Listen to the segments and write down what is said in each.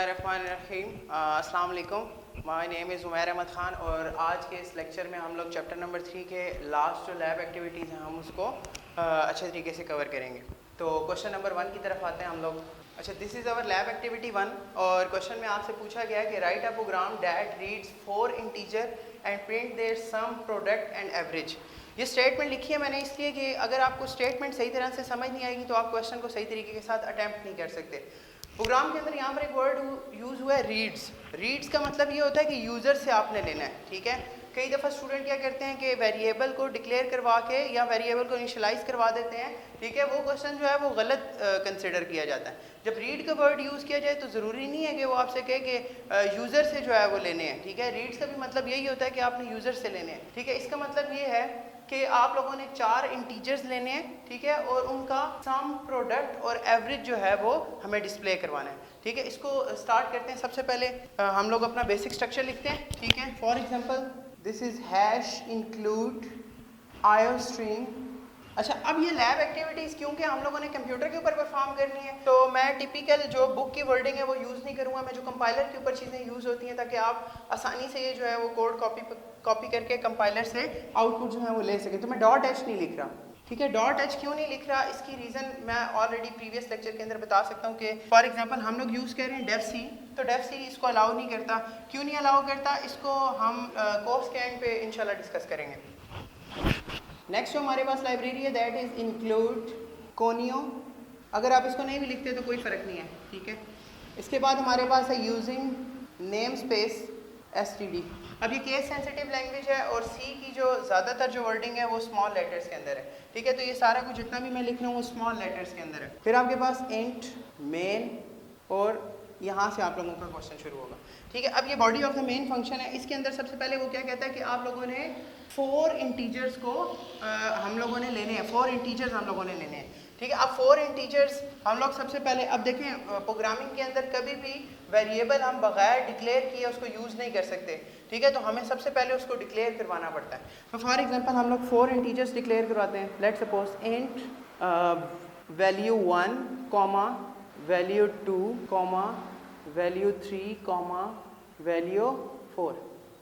बिस्मिल्लाहिर्रहमानिर्रहीम। अस्सलाम वालेकुम। My name is Umair Ahmed Khan और आज के इस लेक्चर में हम लोग चैप्टर नंबर 3 के लास्ट जो लैब एक्टिविटीज़ हैं हम उसको अच्छे तरीके से कवर करेंगे। तो क्वेश्चन नंबर 1 की तरफ आते हैं हम लोग। अच्छा, this is our lab activity 1 और क्वेश्चन में आपसे पूछा गया है कि write a program that reads 4 integer and print their sum product and average. ये स्टेटमेंट लिखी है मैंने इसलिए कि अगर आपको स्टेटमेंट सही तरह से समझ नहीं आएगी तो आप क्वेश्चन को सही तरीके के साथ अटैम्प्ट नहीं कर सकते। प्रोग्राम के अंदर यहाँ पर एक वर्ड यूज़ हुआ है रीड्स। रीड्स का मतलब ये होता है कि यूज़र से आपने लेना है, ठीक है। कई दफ़ा स्टूडेंट क्या करते हैं कि वेरिएबल को डिक्लेयर करवा के या वेरिएबल को इनिशियलाइज करवा देते हैं, ठीक है। वो क्वेश्चन जो है वो गलत कंसिडर किया जाता है। जब रीड का वर्ड यूज़ किया जाए तो ज़रूरी नहीं है कि वो आपसे कहे कि यूज़र से जो है वो लेने हैं, ठीक है। रीड्स का भी मतलब यही होता है कि आपने यूज़र से लेने हैं, ठीक है। इसका मतलब ये है कि आप लोगों ने 4 इंटीजर्स लेने हैं, ठीक है, और उनका सम, प्रोडक्ट और एवरेज जो है वो हमें डिस्प्ले करवाना है, ठीक है। इसको स्टार्ट करते हैं। सबसे पहले हम लोग अपना बेसिक स्ट्रक्चर लिखते हैं, ठीक है। For example this is hash include iostream. अच्छा, अब ये लैब एक्टिविटीज़ क्योंकि हम लोगों ने कंप्यूटर के ऊपर परफॉर्म करनी है तो मैं टिपिकल जो बुक की वर्डिंग है वो यूज़ नहीं करूँगा। मैं जो कंपाइलर के ऊपर चीज़ें यूज़ होती हैं ताकि आप आसानी से ये जो है वो कोड कॉपी करके कंपाइलर से आउटपुट जो है वो ले सकें। तो मैं डॉट एच नहीं लिख रहा, ठीक है। डॉट एच क्यों नहीं लिख रहा, इसकी रीज़न मैं ऑलरेडी प्रीवियस लेक्चर के अंदर बता सकता हूँ कि फॉर एग्जांपल हम लोग यूज़ कर रहे हैं डेफ सी, तो डेफ सी इसको अलाउ नहीं करता। क्यों नहीं अलाउ करता, इसको हम कोर्स के एंड पे इंशाल्लाह डिस्कस करेंगे। नेक्स्ट जो हमारे पास लाइब्रेरी है दैट इज़ इंक्लूड कोनियो। अगर आप इसको नहीं भी लिखते तो कोई फ़र्क नहीं है, ठीक है। इसके बाद हमारे पास है यूजिंग नेम स्पेस एसटीडी। अब ये केस सेंसिटिव लैंग्वेज है और सी की जो ज़्यादातर जो वर्डिंग है वो स्मॉल लेटर्स के अंदर है, ठीक है। तो ये सारा कुछ जितना भी मैं लिख रहा हूँ वो स्मॉल लेटर्स के अंदर है। फिर आपके पास इंट, मेन और यहाँ से आप लोगों का क्वेश्चन शुरू होगा, ठीक है। अब ये body of the main function है। इसके अंदर सबसे पहले वो क्या कहता है कि आप लोगों ने 4 इंटीजर्स को हम लोगों ने लेने हैं, 4 इंटीजर्स हम लोगों ने लेने हैं, ठीक है। अब 4 इंटीजर्स हम लोग सबसे पहले, अब देखें प्रोग्रामिंग के अंदर कभी भी वेरिएबल हम बगैर डिक्लेयर किए उसको यूज़ नहीं कर सकते, ठीक है। तो हमें सबसे पहले उसको डिक्लेयर करवाना पड़ता है। तो फॉर एग्जांपल हम लोग 4 इंटीजर्स डिक्लेयर करवाते हैं। Let's suppose int value 1 comma value 2 comma value 3 comma value 4।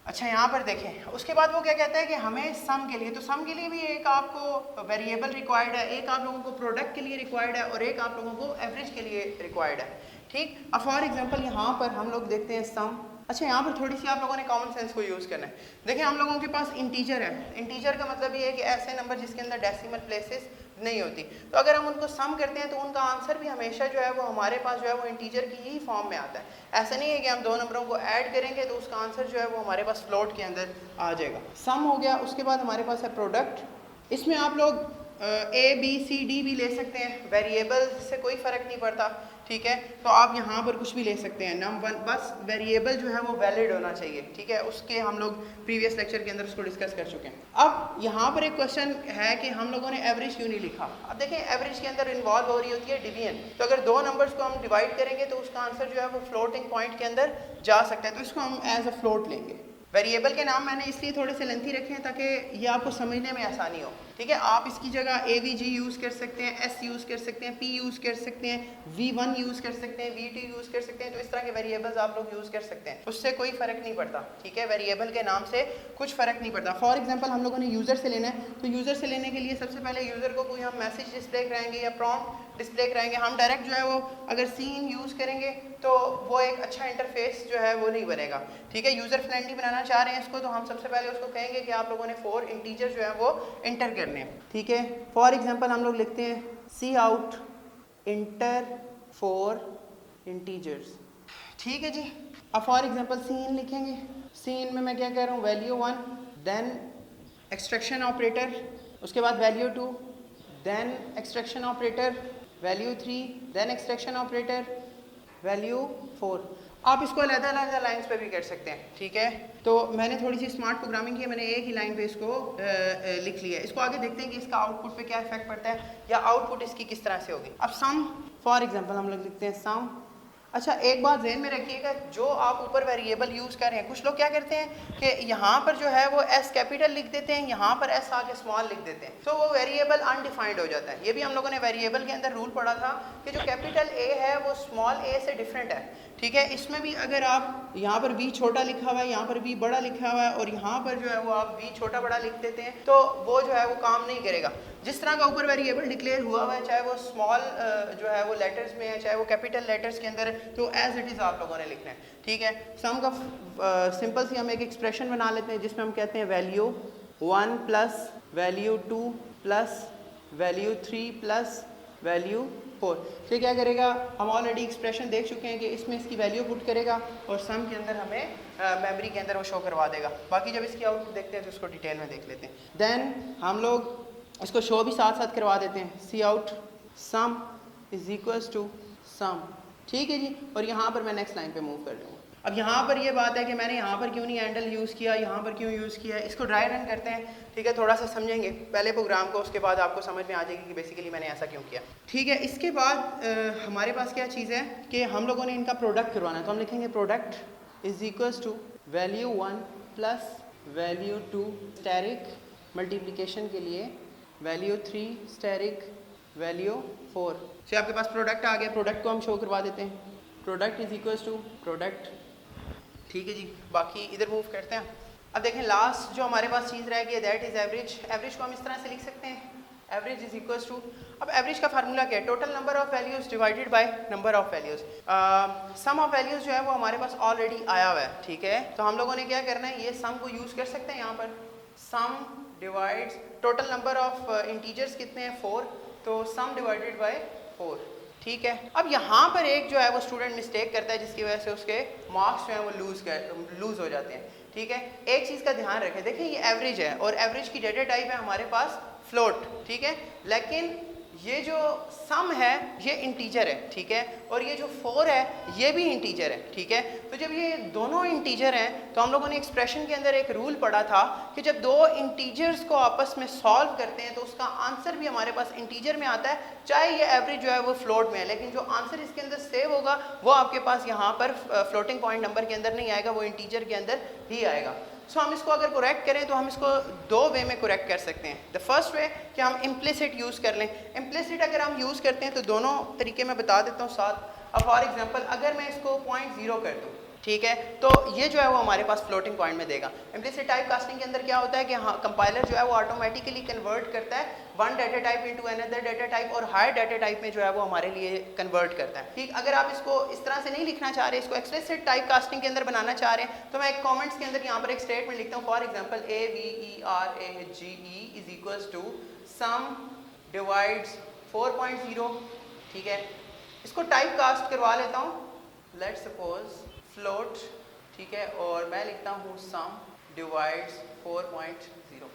अच्छा, यहाँ पर देखें उसके बाद वो क्या कहता है कि हमें सम के लिए, तो सम के लिए भी एक आपको वेरिएबल रिक्वायर्ड है, एक आप लोगों को प्रोडक्ट के लिए रिक्वायर्ड है और एक आप लोगों को एवरेज के लिए रिक्वायर्ड है, ठीक। अब फॉर एग्जांपल यहाँ पर हम लोग देखते हैं सम। अच्छा, यहाँ पर थोड़ी सी आप लोगों ने कॉमन सेंस को यूज़ करना है। देखिए हम लोगों के पास इंटीजर है। इंटीजर का मतलब ये है कि ऐसे नंबर जिसके अंदर डेसिमल प्लेसेस नहीं होती, तो अगर हम उनको सम करते हैं तो उनका आंसर भी हमेशा जो है वो हमारे पास जो है वो इंटीजर की ही फॉर्म में आता है। ऐसा नहीं है कि हम 2 नंबरों को ऐड करेंगे तो उसका आंसर जो है वो हमारे पास फ्लोट के अंदर आ जाएगा। सम हो गया। उसके बाद हमारे पास है प्रोडक्ट। इसमें आप लोग ए बी सी डी भी ले सकते हैं, वेरिएबल से कोई फ़र्क नहीं पड़ता, ठीक है। तो आप यहाँ पर कुछ भी ले सकते हैं। नंबर बस वेरिएबल जो है वो वैलिड होना चाहिए, ठीक है। उसके हम लोग प्रीवियस लेक्चर के अंदर उसको डिस्कस कर चुके हैं। अब यहाँ पर एक क्वेश्चन है कि हम लोगों ने एवरेज क्यों नहीं लिखा। अब देखें एवरेज के अंदर इन्वॉल्व हो रही होती है डिवीजन, तो अगर 2 नंबर्स को हम डिवाइड करेंगे तो उसका आंसर जो है वो फ्लोटिंग पॉइंट के अंदर जा सकता है, तो इसको हम एज अ फ्लोट लेंगे। वेरिएबल के नाम मैंने इसलिए थोड़े से लेंथी रखे हैं ताकि ये आपको समझने में आसानी हो, ठीक है। आप इसकी जगह AVG यूज़ कर सकते हैं, S यूज़ कर सकते हैं, P यूज़ कर सकते हैं, V1 यूज़ कर सकते हैं, V2 यूज़ कर सकते हैं। तो इस तरह के वेरिएबल्स आप लोग यूज़ कर सकते हैं, उससे कोई फ़र्क नहीं पड़ता, ठीक है। वेरिएबल के नाम से कुछ फ़र्क नहीं पड़ता। फॉर एग्जांपल हम लोगों ने यूज़र से लेना है, तो यूज़र से लेने के लिए सबसे पहले यूज़र को कोई हम मैसेज डिस्प्ले कराएंगे या प्रॉम्प्ट डिस्प्ले कराएंगे। हम डायरेक्ट जो है वो अगर सीन यूज़ करेंगे तो वो एक अच्छा इंटरफेस जो है वो नहीं बनेगा, ठीक है। यूज़र फ्रेंडली बनाना चाह रहे हैं इसको, तो हम सबसे पहले उसको कहेंगे कि आप लोगों ने 4 इंटीजर जो है वो इंटर करने हैं, ठीक है। फॉर एग्जांपल हम लोग लिखते हैं सी आउट इंटर 4 इंटीजर्स, ठीक है जी। अब फॉर एग्जांपल सीन लिखेंगे। सीन में मैं क्या कह रहा हूँ, वैल्यू 1 देन एक्सट्रैक्शन ऑपरेटर, उसके बाद value 2 then extraction operator, value 3 then extraction operator, value 4। आप इसको अलग-अलग लाइंस पे भी कर सकते हैं, ठीक है। तो मैंने थोड़ी सी स्मार्ट प्रोग्रामिंग की है, मैंने एक ही लाइन पे इसको लिख लिया है। इसको आगे देखते हैं कि इसका आउटपुट पे क्या इफेक्ट पड़ता है या आउटपुट इसकी किस तरह से होगी। अब सम, फॉर एग्जांपल हम लोग लिखते हैं सम अच्छा, एक बात ज़हन में रखिएगा, जो आप ऊपर वेरिएबल यूज़ कर रहे हैं, कुछ लोग क्या करते हैं कि यहाँ पर जो है वो एस कैपिटल लिख देते हैं, यहाँ पर एस आके स्मॉल लिख देते हैं, तो वो वेरिएबल अनडिफाइंड हो जाता है। ये भी हम लोगों ने वेरिएबल के अंदर रूल पढ़ा था कि जो कैपिटल ए है वो स्मॉल ए से डिफरेंट है, ठीक है। इसमें भी अगर आप यहाँ पर बी छोटा लिखा हुआ है, यहाँ पर बी बड़ा लिखा हुआ है और यहाँ पर जो है वो आप बी छोटा बड़ा लिख देते हैं, तो वो जो है वो काम नहीं करेगा। जिस तरह का ऊपर वेरिएबल डिक्लेयर हुआ हुआ है, चाहे वो स्मॉल जो है वो लेटर्स में है, चाहे वो कैपिटल लेटर्स के अंदर है, तो एज इट इज़ आप लोगों ने लिखना है, ठीक है। सम का सिंपल सी हम एक एक्सप्रेशन बना लेते हैं जिसमें हम कहते हैं value 1 plus value 2 plus value 3 plus value 4। तो क्या करेगा, हम ऑलरेडी एक्सप्रेशन देख चुके हैं कि इसमें इसकी वैल्यू पुट करेगा और सम के अंदर हमें मेमोरी के अंदर वो शो करवा देगा। बाकी जब इसकी आउटपुट देखते हैं तो उसको डिटेल में देख लेते हैं। देन हम लोग इसको शो भी साथ साथ करवा देते हैं, C out sum is equals to sum, ठीक है जी। और यहाँ पर मैं नेक्स्ट लाइन पे मूव कर लूँगा। अब यहाँ पर ये बात है कि मैंने यहाँ पर क्यों नहीं हैंडल यूज़ किया, यहाँ पर क्यों यूज़ किया, इसको ड्राई रन करते हैं, ठीक है। थोड़ा सा समझेंगे पहले प्रोग्राम को, उसके बाद आपको समझ में आ जाएगी कि बेसिकली मैंने ऐसा क्यों किया, ठीक है। इसके बाद हमारे पास क्या चीज़ है कि हम लोगों ने इनका प्रोडक्ट करवाना है, तो हम लिखेंगे product is equals to value 1 plus value 2 asterisk, multiplication के लिए वैल्यू 3 स्टेरिक वैल्यू 4। तो आपके पास प्रोडक्ट आ गया, प्रोडक्ट को हम शो करवा देते हैं, product is equals to product, ठीक है जी। बाकी इधर मूव करते हैं। अब देखें लास्ट जो हमारे पास चीज़ रह गई है दैट इज़ एवरेज। एवरेज को हम इस तरह से लिख सकते हैं, एवरेज इज इक्वल्स टू, अब एवरेज का फार्मूला क्या है, total number of values divided by number of values. Sum of values जो है वो हमारे पास ऑलरेडी आया हुआ है, ठीक है। तो हम लोगों ने क्या करना है, ये सम को यूज़ कर सकते हैं यहाँ पर, sum divides total number of integers कितने हैं 4, तो सम डिवाइडेड बाय 4, ठीक है। अब यहाँ पर एक जो है वो स्टूडेंट मिस्टेक करता है जिसकी वजह से उसके मार्क्स जो है वो लूज़ हो जाते हैं, ठीक है। एक चीज़ का ध्यान रखें, देखिए ये एवरेज है और एवरेज की डेटा टाइप है हमारे पास फ्लोट, ठीक है। लेकिन ये जो सम है ये इंटीजर है, ठीक है, और ये जो 4 है ये भी इंटीजर है, ठीक है। तो जब ये दोनों इंटीजर हैं तो हम लोगों ने एक्सप्रेशन के अंदर एक रूल पढ़ा था कि जब दो इंटीजर्स को आपस में सॉल्व करते हैं तो उसका आंसर भी हमारे पास इंटीजर में आता है, चाहे ये एवरेज जो है वो फ्लोट में है, लेकिन जो आंसर इसके अंदर सेव होगा वो आपके पास यहाँ पर फ्लोटिंग पॉइंट नंबर के अंदर नहीं आएगा, वो इंटीजर के अंदर ही आएगा। सो हम इसको अगर करेक्ट करें तो हम इसको दो वे में करेक्ट कर सकते हैं। द फर्स्ट वे कि हम इम्प्लिसिट यूज़ कर लें। इम्प्लिसिट अगर हम यूज़ करते हैं तो दोनों तरीके मैं बता देता हूँ साथ। अब फॉर एग्जांपल अगर मैं इसको 0.0 कर दूँ, ठीक है, तो ये जो है वो हमारे पास फ्लोटिंग पॉइंट में देगा। इम्प्लिसिट टाइप कास्टिंग के अंदर क्या होता है कि हाँ कंपाइलर जो है वो ऑटोमेटिकली कन्वर्ट करता है one data type into another data type और हायर डाटा टाइप में जो है वो हमारे लिए कन्वर्ट करता है, ठीक। अगर आप इसको इस तरह से नहीं लिखना चाह रहे, इसको एक्सप्लिसिट टाइप कास्टिंग के अंदर बनाना चाह रहे हैं, तो मैं एक कमेंट्स के अंदर यहाँ पर एक स्टेटमेंट लिखता हूँ, for example AVERAGE is equals to sum divides 4.0, ठीक है। इसको टाइप कास्ट करवा लेता हूँ, लेट्स सपोज फ्लोट, ठीक है, और मैं लिखता हूँ सम डिवाइड्स 4.0,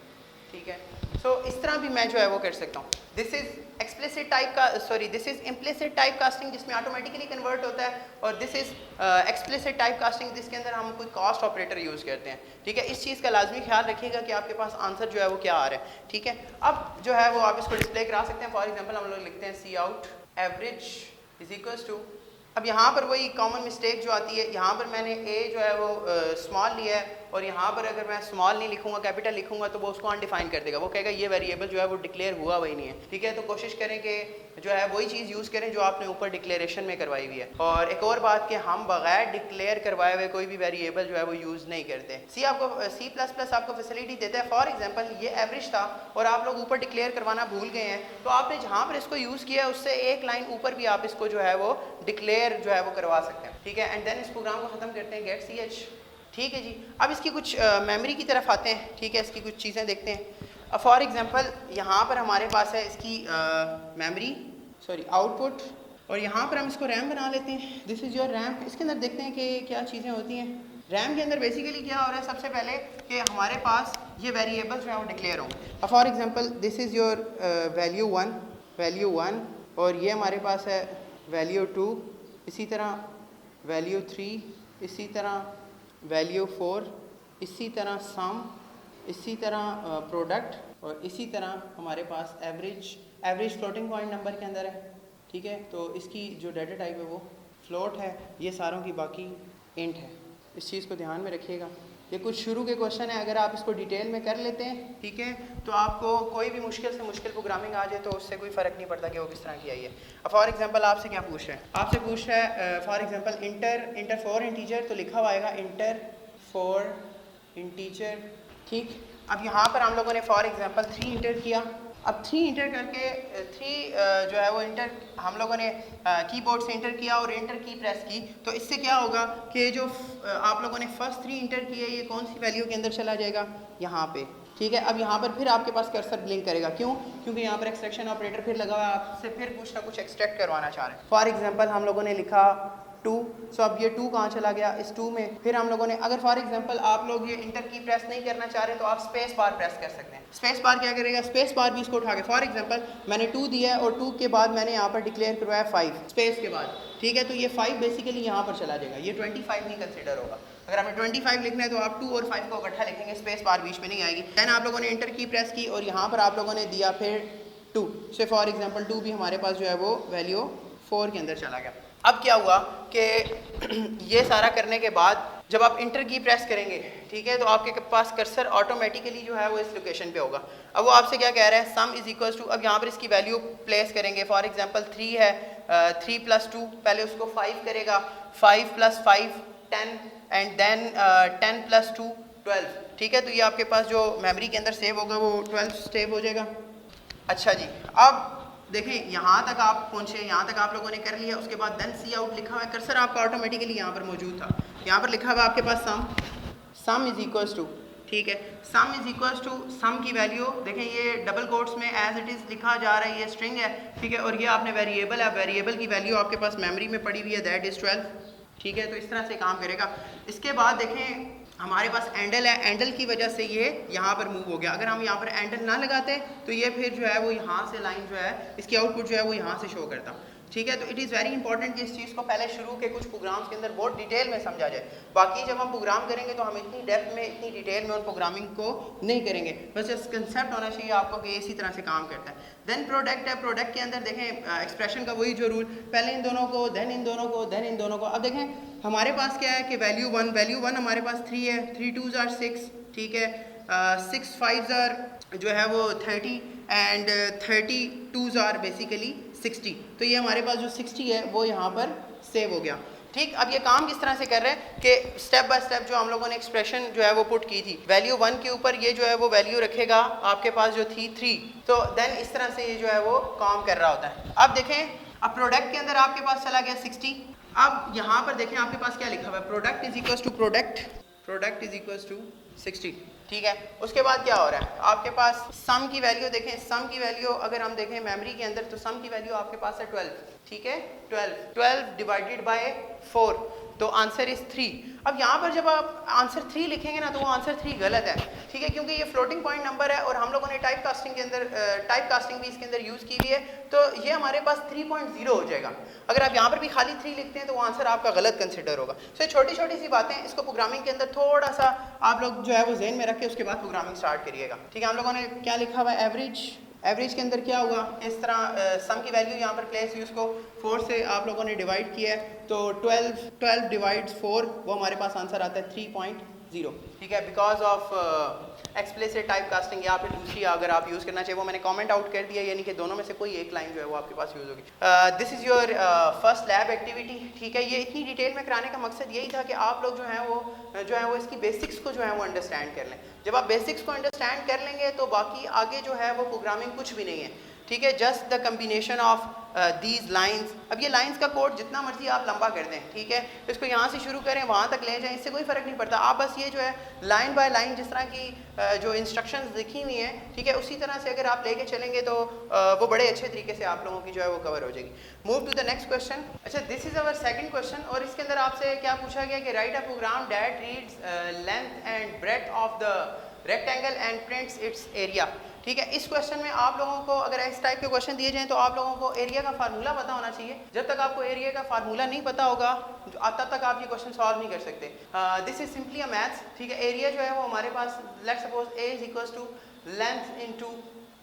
ठीक है। सो इस तरह भी मैं जो है वो कर सकता हूँ। दिस इज एक्सप्लिसिट टाइप का this is implicit type casting जिसमें ऑटोमेटिकली कन्वर्ट होता है, और this is explicit type casting जिसके अंदर हम कोई कास्ट ऑपरेटर यूज़ करते हैं, ठीक है। इस चीज़ का लाजमी ख्याल रखिएगा कि आपके पास आंसर जो है वो क्या आ रहा है, ठीक है। अब जो है वो आप इसको डिस्प्ले करा सकते हैं। फॉर एग्जाम्पल हम लोग लिखते हैं C out average is equals to, अब यहाँ पर वही कॉमन मिस्टेक जो आती है, यहाँ पर मैंने ए जो है वो स्मॉल लिया है और यहाँ पर अगर मैं स्मॉल नहीं लिखूंगा कैपिटल लिखूंगा तो वो उसको अनडिफाइन कर देगा, वो कहेगा ये वेरिएबल जो है वो डिक्लेयर हुआ वही नहीं है, ठीक है। तो कोशिश करें कि जो है वही चीज़ यूज़ करें जो आपने ऊपर डिक्लेरेशन में करवाई हुई है। और एक और बात कि हम बगैर डिक्लेयर करवाए हुए कोई भी वेरिएबल जो है वो यूज़ नहीं करते। सी आपको फैसिलिटी देता है। फॉर एग्जाम्पल ये एवरेज था और आप लोग ऊपर डिक्लेयर करवाना भूल गए हैं, तो आपने जहाँ पर इसको यूज़ किया है उससे एक लाइन ऊपर भी आप इसको जो है वो डिक्लेयर जो है वो करवा सकते हैं, ठीक है। एंड देन इस प्रोग्राम को ख़त्म करते हैं गेट ch, ठीक है जी। अब इसकी कुछ मेमोरी की तरफ आते हैं, ठीक है, इसकी कुछ चीज़ें देखते हैं। फॉर एग्जांपल यहाँ पर हमारे पास है इसकी मेमोरी आउटपुट, और यहाँ पर हम इसको रैम बना लेते हैं। This is your RAM. इसके अंदर देखते हैं कि क्या चीज़ें होती हैं। रैम के अंदर बेसिकली क्या हो रहा है, सबसे पहले कि हमारे पास ये वेरिएबल जो है वो डिक्लेयर हों। For example this is your value 1 और ये हमारे पास है वैल्यू 2, इसी तरह वैल्यू 3, इसी तरह वैल्यू 4, इसी तरह सम, इसी तरह प्रोडक्ट, और इसी तरह हमारे पास एवरेज फ्लोटिंग पॉइंट नंबर के अंदर है, ठीक है। तो इसकी जो डाटा टाइप है वो फ्लोट है, ये सारों की बाकी इंट है। इस चीज़ को ध्यान में रखिएगा। ये कुछ शुरू के क्वेश्चन है, अगर आप इसको डिटेल में कर लेते हैं, ठीक है, तो आपको कोई भी मुश्किल से मुश्किल प्रोग्रामिंग आ जाए तो उससे कोई फ़र्क नहीं पड़ता कि वो किस तरह की आई है। अब फॉर एग्जांपल आपसे क्या पूछ रहे हैं, आपसे पूछ रहा है for example inter for integer, तो लिखा हुआ आएगा इंटर फॉर इंटीजर, ठीक। अब यहाँ पर हम लोगों ने फॉर एग्जांपल 3 इंटर किया। अब 3 इंटर करके 3 जो है वो इंटर हम लोगों ने कीबोर्ड से इंटर किया और इंटर की प्रेस की, तो इससे क्या होगा कि जो आप लोगों ने फर्स्ट 3 इंटर किए ये कौन सी वैल्यू के अंदर चला जाएगा, यहाँ पे, ठीक है। अब यहाँ पर फिर आपके पास कर्सर ब्लिंक करेगा, क्यों? क्योंकि यहाँ पर एक्सट्रैक्शन ऑपरेटर फिर लगा हुआ है, आपसे फिर कुछ ना कुछ एक्सट्रैक्ट करवाना चाह रहे हैं। फॉर एग्जाम्पल हम लोगों ने लिखा 2, सो अब ये 2 कहाँ चला गया, इस 2 में। फिर हम लोगों ने, अगर फॉर एग्जांपल आप लोग ये इंटर की प्रेस नहीं करना चाह रहे तो आप स्पेस बार प्रेस कर सकते हैं। स्पेस बार क्या करेगा, स्पेस बार भी इसको उठा के, फॉर एग्जांपल मैंने 2 दिया है और 2 के बाद मैंने यहाँ पर डिक्लेयर करवाया 5 स्पेस के बाद, ठीक है, तो ये 5 बेसिकली यहाँ पर चला जाएगा, ये 25 नहीं कंसिडर होगा। अगर आपने 25 लिखना है तो आप 2 और 5 को इकट्ठा लिखेंगे, स्पेस बार बीच में नहीं आएगी। दैन आप लोगों ने इंटर की प्रेस की और यहाँ पर आप लोगों ने दिया फिर 2, से फॉर एग्जांपल 2 भी हमारे पास जो है वो वैल्यू 4 के अंदर चला गया। अब क्या हुआ कि ये सारा करने के बाद जब आप इंटर की प्रेस करेंगे, ठीक है, तो आपके पास कर्सर ऑटोमेटिकली जो है वो इस लोकेशन पे होगा। अब वो आपसे क्या कह रहा है, सम इज इक्वल्स टू, अब यहाँ पर इसकी वैल्यू प्लेस करेंगे। फॉर एग्जांपल 3 है, 3 + 2, पहले उसको 5 करेगा, 5 + 5 10 एंड देन 10 + 2 12, ठीक है, तो ये आपके पास जो मेमोरी के अंदर सेव होगा वो 12 सेव हो जाएगा। अच्छा जी, अब देखें यहाँ तक आप पहुँचे, यहाँ तक आप लोगों ने कर लिया। उसके बाद देन सी आउट लिखा हुआ है, कर्सर आपका ऑटोमेटिकली यहाँ पर मौजूद था, यहाँ पर लिखा हुआ है आपके पास सम इज इक्वल्स टू, ठीक है, सम इज इक्वल्स टू, सम की वैल्यू देखें ये डबल कोट्स में एज इट इज़ लिखा जा रहा है, ये स्ट्रिंग है, ठीक है, और ये आपने वेरिएबल है, वेरिएबल की वैल्यू आपके पास मेमोरी में पड़ी हुई है, दैट इज़ 12, ठीक है, तो इस तरह से काम करेगा। इसके बाद देखें हमारे पास एंडल है, एंडल की वजह से ये यहाँ पर मूव हो गया। अगर हम यहाँ पर एंडल ना लगाते तो ये फिर जो है वो यहाँ से लाइन जो है इसकी आउटपुट जो है वो यहाँ से शो करता, ठीक है। तो इट इज़ वेरी इंपॉर्टेंट कि इस चीज़ को पहले शुरू के कुछ प्रोग्राम्स के अंदर बहुत डिटेल में समझा जाए। बाकी जब हम प्रोग्राम करेंगे तो हम इतनी डेप्थ में, इतनी डिटेल में उन प्रोग्रामिंग को नहीं करेंगे, बस इस कंसेप्ट होना चाहिए आपको कि इसी तरह से काम करता है। देन प्रोडक्ट है, प्रोडक्ट के अंदर देखें एक्सप्रेशन का वही जो रूल, पहले इन दोनों को, देन इन दोनों को, देन इन दोनों को। अब देखें हमारे पास क्या है कि वैल्यू 1 हमारे पास 3 है, 3 2s are 6, ठीक है, 6 5s are जो है वो 30 एंड 32s are बेसिकली 60, तो ये हमारे पास जो 60 है वो यहाँ पर सेव हो गया, ठीक। अब ये काम किस तरह से कर रहे हैं कि स्टेप बाय स्टेप जो हम लोगों ने एक्सप्रेशन जो है वो पुट की थी, वैल्यू 1 के ऊपर ये जो है वो वैल्यू रखेगा आपके पास जो थी 3, तो देन इस तरह से ये जो है वो काम कर रहा होता है। अब देखें, अब प्रोडक्ट के अंदर आपके पास चला गया 60। अब यहाँ पर देखें आपके पास क्या लिखा हुआ है, प्रोडक्ट इज इक्वल्स टू 60, ठीक है। उसके बाद क्या हो रहा है आपके पास, सम की वैल्यू देखें, सम की वैल्यू अगर हम देखें मेमोरी के अंदर तो सम की वैल्यू आपके पास है 12, ठीक है, 12 डिवाइडेड बाय 4, तो आंसर इज 3। अब यहाँ पर जब आप आंसर 3 लिखेंगे ना तो वो आंसर 3 गलत है, ठीक है, क्योंकि ये फ्लोटिंग पॉइंट नंबर है और हम लोगों ने टाइप कास्टिंग के अंदर टाइप कास्टिंग भी इसके अंदर यूज़ की हुई है, तो ये हमारे पास 3.0 हो जाएगा। अगर आप यहाँ पर भी खाली 3 लिखते हैं तो वो आंसर आपका गलत कंसिडर होगा। सो छोटी छोटी सी बातें, इसको प्रोग्रामिंग के अंदर थोड़ा सा आप लोग जो है वो जहन में रख के उसके बाद प्रोग्रामिंग स्टार्ट करिएगा, ठीक है। हम लोगों ने क्या लिखा हुआ है, एवरेज के अंदर क्या हुआ, इस तरह सम की वैल्यू यहाँ पर प्लेस हुई, उसको 4 से आप लोगों ने डिवाइड किया है, तो 12 डिवाइड्स 4 वो हमारे पास आंसर आता है 3.0, ठीक है, because of explicit type casting, या फिर दूसरी अगर आप यूज़ करना चाहिए वो मैंने कमेंट आउट कर दिया, यानी कि दोनों में से कोई एक लाइन जो है वो आपके पास यूज़ होगी। This is your first lab activity, ठीक है। ये इतनी डिटेल में कराने का मकसद यही था कि आप लोग जो है वो इसकी बेसिक्स को जो है वो अंडरस्टैंड कर लें। जब आप बेसिक्स को अंडरस्टैंड कर लेंगे तो बाकी आगे जो है वो प्रोग्रामिंग कुछ भी नहीं है, ठीक है, just the combination of these lines. अब ये लाइंस का कोड जितना मर्जी आप लंबा कर दें, ठीक है, इसको यहाँ से शुरू करें वहाँ तक ले जाएं, इससे कोई फ़र्क नहीं पड़ता। आप बस ये जो है लाइन बाय लाइन जिस तरह की जो इंस्ट्रक्शंस लिखी हुई हैं, ठीक है, उसी तरह से अगर आप लेके चलेंगे तो वो बड़े अच्छे तरीके से आप लोगों की जो है वो कवर हो जाएगी। Move to the next question. अच्छा, this is our second question और इसके अंदर आपसे क्या पूछा गया कि write a program that reads length and breadth of the rectangle and prints its area, ठीक है। इस क्वेश्चन में आप लोगों को अगर इस टाइप के क्वेश्चन दिए जाएं तो आप लोगों को एरिया का फार्मूला पता होना चाहिए। जब तक आपको एरिया का फार्मूला नहीं पता होगा तब तक आप ये क्वेश्चन सॉल्व नहीं कर सकते। This is simply a maths, ठीक है। एरिया जो है वो हमारे पास let's suppose A is equals to length into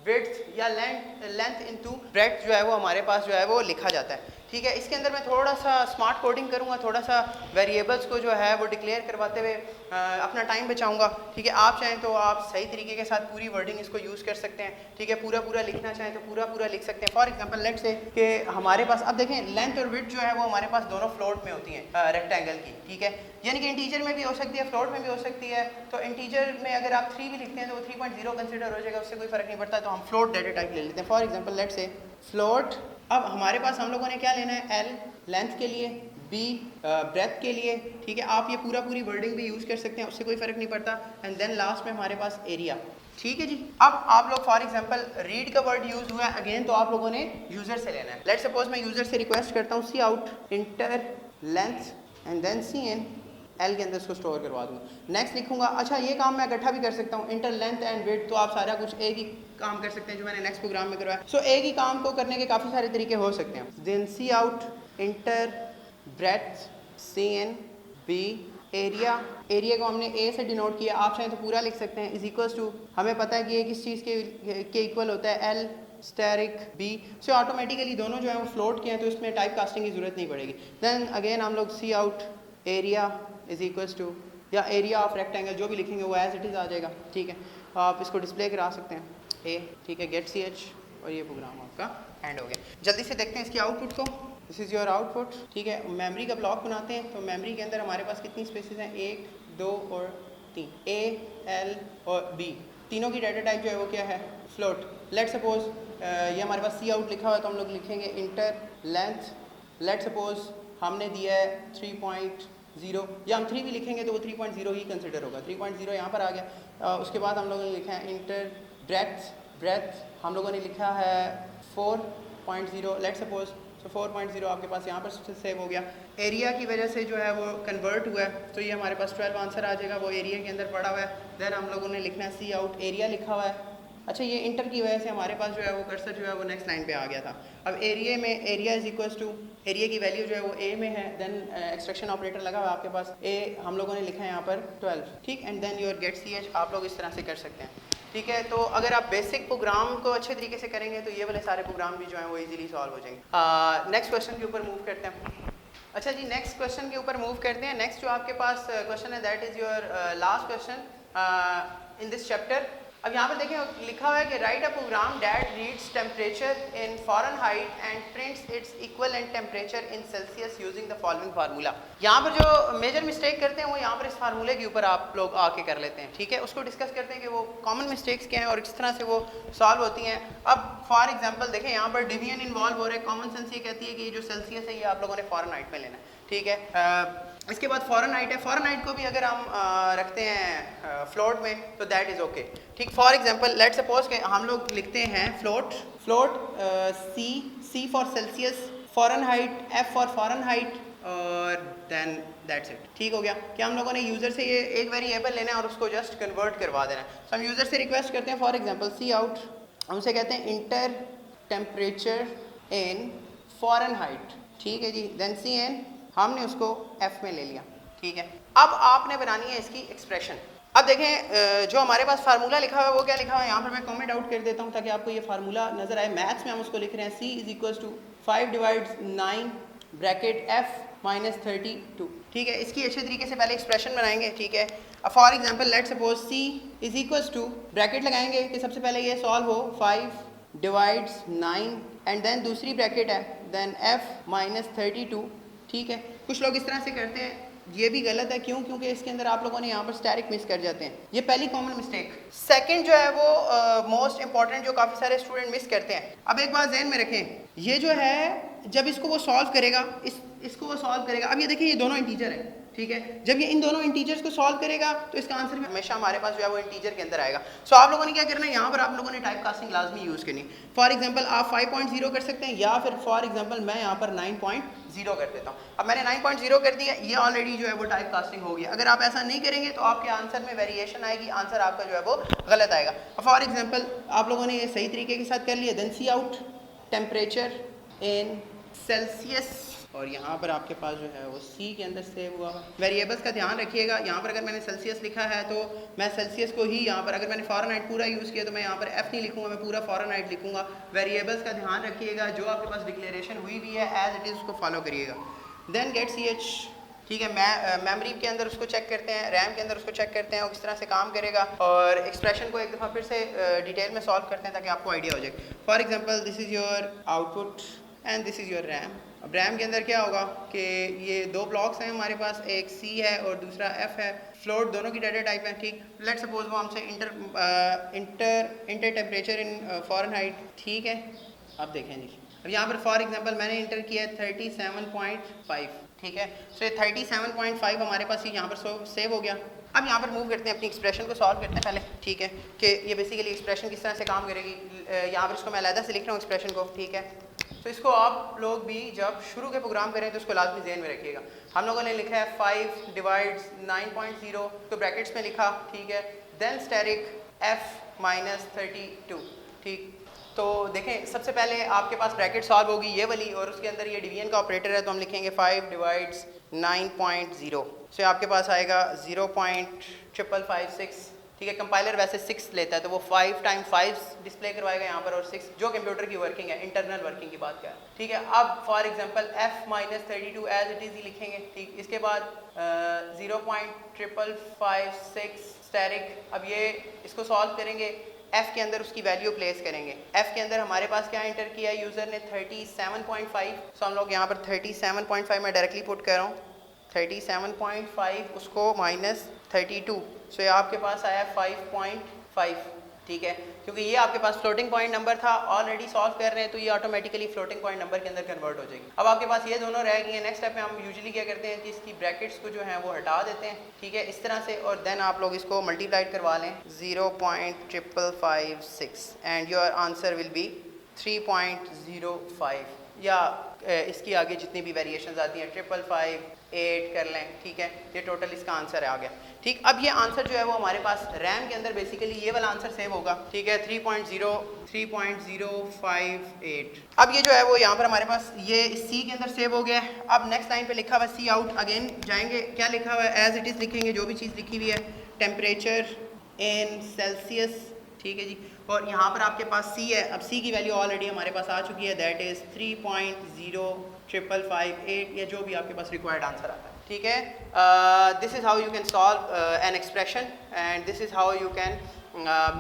width या लेंथ इनटू ब्रेड्थ जो है वो हमारे पास जो है वो लिखा जाता है, ठीक है। इसके अंदर मैं थोड़ा सा स्मार्ट कोडिंग करूँगा, थोड़ा सा वेरिएबल्स को जो है वो डिक्लेयर करवाते हुए अपना टाइम बचाऊँगा। ठीक है, आप चाहें तो आप सही तरीके के साथ पूरी वर्डिंग इसको यूज़ कर सकते हैं। ठीक है, पूरा पूरा लिखना चाहें तो पूरा पूरा लिख सकते हैं। फॉर एग्जांपल लेट्स से कि हमारे पास, अब देखें लेंथ और विड्थ जो है वो हमारे पास दोनों फ्लोट में होती हैं रेक्टेंगल की। ठीक है, यानी कि इंटीजर में भी हो सकती है, फ्लोट में भी हो सकती है। तो इंटीजर में अगर आप 3 भी लिखते हैं तो वो 3.0 कंसिडर हो जाएगा, उससे कोई फ़र्क नहीं पड़ता। तो हम फ्लोट डाटा टाइप ले लेते हैं। For example let's say float, अब हमारे पास हम लोगों ने क्या लेना है, एल लेंथ के लिए, बी ब्रेथ के लिए। ठीक है, आप ये पूरा पूरी वर्डिंग भी यूज़ कर सकते हैं, उससे कोई फ़र्क नहीं पड़ता। एंड देन लास्ट में हमारे पास एरिया। ठीक है जी, अब आप लोग फॉर एग्जांपल रीड का वर्ड यूज़ हुआ है अगेन, तो आप लोगों ने यूज़र से लेना है। लेट्स सपोज मैं यूज़र से रिक्वेस्ट करता हूँ C out enter length and then C in, L के अंदर इसको स्टोर करवा दूँगा। नेक्स्ट लिखूंगा। अच्छा, ये काम मैं इकट्ठा भी कर सकता हूँ, इंटर लेंथ एंड विड्थ, तो आप सारा कुछ एक ही काम कर सकते हैं जो मैंने नेक्स्ट प्रोग्राम में करवाया। सो एक ही काम को करने के काफ़ी सारे तरीके हो सकते हैं। Then C out inter breath C in B area, area को हमने ए से डिनोट किया, आप चाहें तो पूरा लिख सकते हैं, इज इक्वल्स टू, हमें पता है कि ये किस चीज़ के इक्वल होता है, L asterisk B. So automatically दोनों जो है वो फ्लोट के हैं, तो इसमें टाइप कास्टिंग की ज़रूरत नहीं पड़ेगी। देन अगेन हम लोग C out area is equals to, या एरिया ऑफ रेक्टेंगल, जो भी लिखेंगे वो एज इट इज़ आ जाएगा। ठीक है, आप इसको डिस्प्ले करा सकते हैं ए। ठीक है, गेट सी एच, और ये प्रोग्राम आपका एंड हो गया। जल्दी से देखते हैं इसकी आउटपुट को। This is your output. ठीक है, मेमोरी का ब्लॉक बनाते हैं। तो मेमोरी के अंदर हमारे पास कितनी स्पेसेस हैं, 1 2 और 3, ए एल और बी, तीनों की डाटा टाइप जो है वो क्या है, फ्लोट। लेट सपोज ये हमारे पास सी आउट लिखा हुआ है, तो हम लोग लिखेंगे इंटर लेंथ। लेट सपोज हमने दिया है 3.0, या हम 3 भी लिखेंगे तो वो 3.0 ही कंसिडर होगा। 3.0 यहाँ पर आ गया। उसके बाद हम लोगों ने लिखा है इंटर ब्रेथ हम लोगों ने लिखा है 4.0। लेट सपोज, तो 4.0 आपके पास यहाँ पर सेव हो गया। एरिया की वजह से जो है वो कन्वर्ट हुआ है, तो ये हमारे पास 12 आंसर आ जाएगा, वो एरिया के अंदर पड़ा हुआ है। देन हम लोगों ने लिखना है सी आउट एरिया लिखा हुआ है। अच्छा, ये इंटर की वजह से हमारे पास जो है वो कर्सर जो है वो नेक्स्ट लाइन पे आ गया था। अब एरिया में area is equals to, area की वैल्यू जो है वो ए में है, देन एक्सट्रैक्शन ऑपरेटर लगा हुआ है आपके पास, ए हम लोगों ने लिखा है यहाँ पर 12। ठीक, and then your get C H, आप लोग इस तरह से कर सकते हैं। ठीक है, तो अगर आप बेसिक प्रोग्राम को अच्छे तरीके से करेंगे तो ये वाले सारे प्रोग्राम भी जो हैं वो इजीली सॉल्व हो जाएंगे। नेक्स्ट क्वेश्चन के ऊपर मूव करते हैं। अच्छा जी, नेक्स्ट क्वेश्चन के ऊपर मूव करते हैं। नेक्स्ट जो आपके पास क्वेश्चन है that is your last question in this chapter. अब यहाँ पर देखें लिखा हुआ है कि write a program that reads temperature in Fahrenheit and prints its equivalent temperature in Celsius using the following formula. यहाँ पर जो मेजर मिस्टेक करते हैं वो यहाँ पर इस फार्मूले के ऊपर आप लोग आके कर लेते हैं। ठीक है, उसको डिस्कस करते हैं कि वो कॉमन मिस्टेक्स क्या हैं और किस तरह से वो सॉल्व होती हैं। अब फॉर एग्जाम्पल देखें, यहाँ पर डिवीजन इन्वॉल्व हो रहा है। कॉमन सेंस ये कहती है कि ये जो सेल्सियस है ये आप लोगों ने फ़ारेनहाइट में लेना है। ठीक है, इसके बाद फ़ारेनहाइट है, फ़ारेनहाइट को भी अगर हम रखते हैं फ्लोट में तो दैट इज़ ओके। ठीक, फॉर एग्जांपल लेट्स सपोज कि हम लोग लिखते हैं float C for Celsius, Fahrenheit F for Fahrenheit, और देन दैट्स इट। ठीक हो गया कि हम लोगों ने यूज़र से ये एक वेरिएबल लेना है और उसको जस्ट कन्वर्ट करवा देना है। तो हम यूज़र से रिक्वेस्ट करते हैं फॉर एग्जांपल सी आउट, हमसे कहते हैं इंटर टेम्परेचर इन फ़ारेनहाइट। ठीक है जी, देन सी एन, हमने उसको एफ में ले लिया। ठीक है, अब आपने बनानी है इसकी एक्सप्रेशन। अब देखें जो हमारे पास फार्मूला लिखा हुआ है वो क्या लिखा हुआ है, यहाँ पर मैं कमेंट आउट कर देता हूँ ताकि आपको ये फार्मूला नजर आए। मैथ्स में हम उसको लिख रहे हैं C is equals to 5 divides 9 bracket F minus 32। ठीक है, इसकी अच्छे तरीके से पहले एक्सप्रेशन बनाएंगे। ठीक है, अब for example let suppose C is equals to, bracket लगाएंगे कि सबसे पहले ये सॉल्व हो 5 डिवाइड्स 9 एंड देन दूसरी ब्रैकेट है देन एफ माइनस 32। ठीक है, कुछ लोग इस तरह से करते हैं, ये भी गलत है। क्यों? क्योंकि इसके अंदर आप लोगों ने यहाँ पर स्टैरिक मिस कर जाते हैं। ये पहली कॉमन मिस्टेक। सेकंड जो है वो मोस्ट इंपॉर्टेंट जो काफ़ी सारे स्टूडेंट मिस करते हैं। अब एक बात ज़हन में रखें, ये जो है जब इसको वो सॉल्व करेगा, इसको वो सॉल्व करेगा। अब ये देखिए ये दोनों इंटीजर है। ठीक है, जब ये इन दोनों इंटीजर्स को सॉल्व करेगा तो इसका आंसर भी हमेशा हमारे पास जो है वो इंटीजर के अंदर आएगा। सो आप लोगों ने क्या करना है, यहाँ पर आप लोगों ने टाइप कास्टिंग लाजमी यूज़ करनी। फॉर एग्जांपल आप 5.0 कर सकते हैं, या फिर फॉर एग्जांपल मैं यहाँ पर 9.0 कर देता हूँ। अब मैंने 9.0 कर दिया, ये ऑलरेडी जो है वो टाइप कास्टिंग हो गया। अगर आप ऐसा नहीं करेंगे तो आपके आंसर में वेरिएशन आएगी, आंसर आपका जो है वो गलत आएगा। फॉर एग्जाम्पल आप लोगों ने ये सही तरीके के साथ कर लिया। Then C out temperature in Celsius, और यहाँ पर आपके पास जो है वो सी के अंदर सेव हुआ हुआ। वेरिएबल्स का ध्यान रखिएगा, यहाँ पर अगर मैंने सेल्सियस लिखा है तो मैं सेल्सियस को ही यहाँ पर, अगर मैंने फ़ारेनहाइट पूरा यूज़ किया तो मैं यहाँ पर एफ नहीं लिखूँगा, मैं पूरा फ़ारेनहाइट लिखूँगा। वेरिएबल्स का ध्यान रखिएगा, जो आपके पास डिक्लेरेशन हुई भी है एज इट इज़ उसको फॉलो करिएगा। देन गेट सी एच, ठीक है, मेमोरी के अंदर उसको चेक करते हैं, रैम के अंदर उसको चेक करते हैं वो किस तरह से काम करेगा, और एक्सप्रेशन को एक दफ़ा फिर से डिटेल में सॉल्व करते हैं ताकि आपको आइडिया हो जाए। For example this is your output and this is your RAM. अब रैम के अंदर क्या होगा कि ये दो ब्लॉक्स हैं हमारे पास, एक सी है और दूसरा एफ है। फ्लोट दोनों की डाटा टाइप है, ठीक। लेट सपोज वो हमसे इंटर टेम्परेचर इन फ़ारेनहाइट, ठीक है। अब देखें जी, अब यहाँ पर फॉर एग्जांपल मैंने इंटर किया है 37.5, ठीक है। सो ये 37.5 हमारे पास यहाँ पर सेव हो गया। अब यहाँ पर मूव करते हैं, अपनी एक्सप्रेशन को सॉल्व करते हैं पहले, ठीक है, कि ये बेसिकली एक्सप्रेशन किस तरह से काम करेगी। यहाँ पर इसको मैं अलग से लिख रहा हूँ एक्सप्रेशन को, ठीक है। तो इसको आप लोग भी जब शुरू के प्रोग्राम करें तो इसको लाजमी ज़हन में रखिएगा। हम लोगों ने लिखा है 5 डिवाइड्स 9.0 तो ब्रैकेट्स में लिखा, ठीक है। देन स्टेरिक f माइनस 32, ठीक। तो देखें, सबसे पहले आपके पास ब्रैकेट सॉल्व होगी ये वाली, और उसके अंदर ये डिवीजन का ऑपरेटर है तो हम लिखेंगे 5 डिवाइड्स 9.0 से आपके पास आएगा 0.556, ठीक है। कंपाइलर वैसे 6 लेता है तो वो 5 टाइम 5 डिस्प्ले करवाएगा यहाँ पर, और 6 जो कंप्यूटर की वर्किंग है, इंटरनल वर्किंग की बात क्या है, ठीक है। अब for example f minus 32 as it is ही लिखेंगे, ठीक। इसके बाद 0.556 स्टेरिक। अब ये इसको सॉल्व करेंगे, f के अंदर उसकी वैल्यू प्लेस करेंगे। f के अंदर हमारे पास क्या इंटर किया यूज़र ने 37.5, सो हम लोग यहाँ पर 37.5 मैं डायरेक्टली पुट कर रहा हूँ, 37.5 उसको माइनस 32, सो ये आपके पास आया 5.5, ठीक है। क्योंकि ये आपके पास फ्लोटिंग पॉइंट नंबर था, ऑलरेडी सॉल्व कर रहे हैं तो ये ऑटोमेटिकली फ्लोटिंग पॉइंट नंबर के अंदर कन्वर्ट हो जाएगी। अब आपके पास ये दोनों रह गई हैं। नेक्स्ट स्टेप में हम यूजुअली क्या करते हैं कि इसकी ब्रैकेट्स को जो है वो हटा देते हैं, ठीक है, इस तरह से, और देन आप लोग इसको मल्टीप्लाइड करवा लें 0.556 and your answer will be 3.05, या इसकी आगे जितनी भी वेरिएशंस आती हैं 555, 8 कर लें, ठीक है। ये टोटल इसका आंसर आ गया, ठीक। अब ये आंसर जो है वो हमारे पास रैम के अंदर बेसिकली ये वाला आंसर सेव होगा, ठीक है, 3.058। अब ये जो है वो यहाँ पर हमारे पास ये सी के अंदर सेव हो गया है। अब नेक्स्ट लाइन पे लिखा हुआ सी आउट, अगेन जाएंगे, क्या लिखा हुआ है एज इट इज़ लिखेंगे, जो भी चीज़ लिखी हुई है, टेम्परेचर इन सेल्सियस, ठीक है जी। और यहाँ पर आपके पास सी है, अब सी की वैल्यू ऑलरेडी हमारे पास आ चुकी है, दैट इज़ 3.0558, या जो भी आपके पास रिक्वायर्ड आंसर आता है, ठीक है। This is how you can solve an expression and this is how you can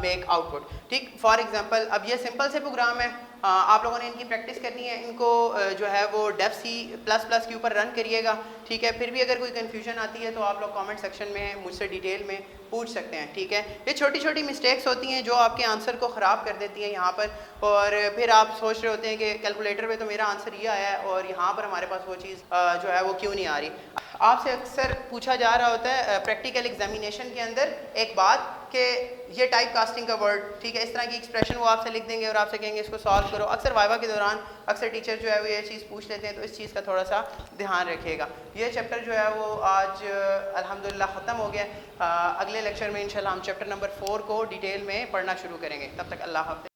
make output, ठीक। फॉर एग्जांपल अब ये सिंपल से प्रोग्राम है, आप लोगों ने इनकी प्रैक्टिस करनी है, इनको जो है वो डेफ सी प्लस प्लस के ऊपर रन करिएगा, ठीक है। फिर भी अगर कोई कन्फ्यूजन आती है तो आप लोग कमेंट सेक्शन में मुझसे डिटेल में पूछ सकते हैं, ठीक है। ये छोटी छोटी मिस्टेक्स होती हैं जो आपके आंसर को ख़राब कर देती हैं यहाँ पर, और फिर आप सोच रहे होते हैं कि कैलकुलेटर पे तो मेरा आंसर ये आया है और यहाँ पर हमारे पास वो चीज़ जो है वो क्यों नहीं आ रही। आपसे अक्सर पूछा जा रहा होता है प्रैक्टिकल एग्जामिनेशन के अंदर एक बात कि ये टाइप कास्टिंग का वर्ड, ठीक है, इस तरह की एक्सप्रेशन वो आपसे लिख देंगे और आपसे कहेंगे इसको सॉल्व करो। अक्सर वाइवा के दौरान अक्सर टीचर जो है वो ये चीज़ पूछ लेते हैं, तो इस चीज़ का थोड़ा सा ध्यान रखिएगा। ये चैप्टर जो है वो आज अल्हम्दुलिल्लाह ख़त्म हो गया। अगले लेक्चर में इंशाल्लाह हम चैप्टर नंबर 4 को डिटेल में पढ़ना शुरू करेंगे। तब तक अल्लाह हाफ़िज़।